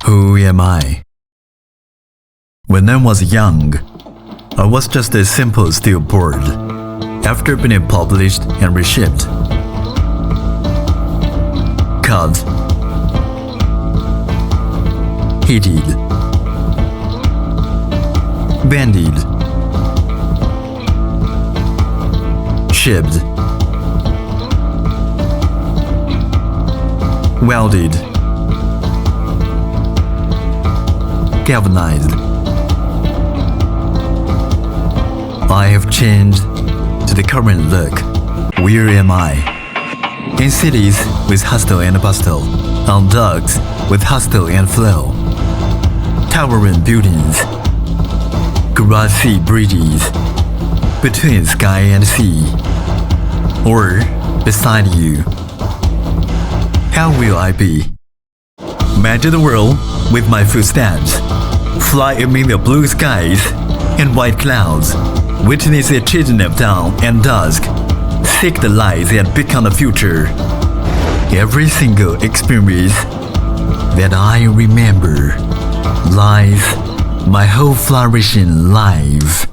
Who am I? When I was young, I was just a simple stillboard after being published and reshipped. Cut, heated, banded, shipped, welded, galvanized. I have changed to the current look. Where am I? In cities with hustle and bustle, on docks with hustle and flow, towering buildings, grassy bridges, between sky and sea, or beside you. How will I be? Measure the world with my footsteps, fly amid the blue skies and white clouds, witness the changing of dawn and dusk, seek the light that become the future. Every single experience that I remember lies my whole flourishing life.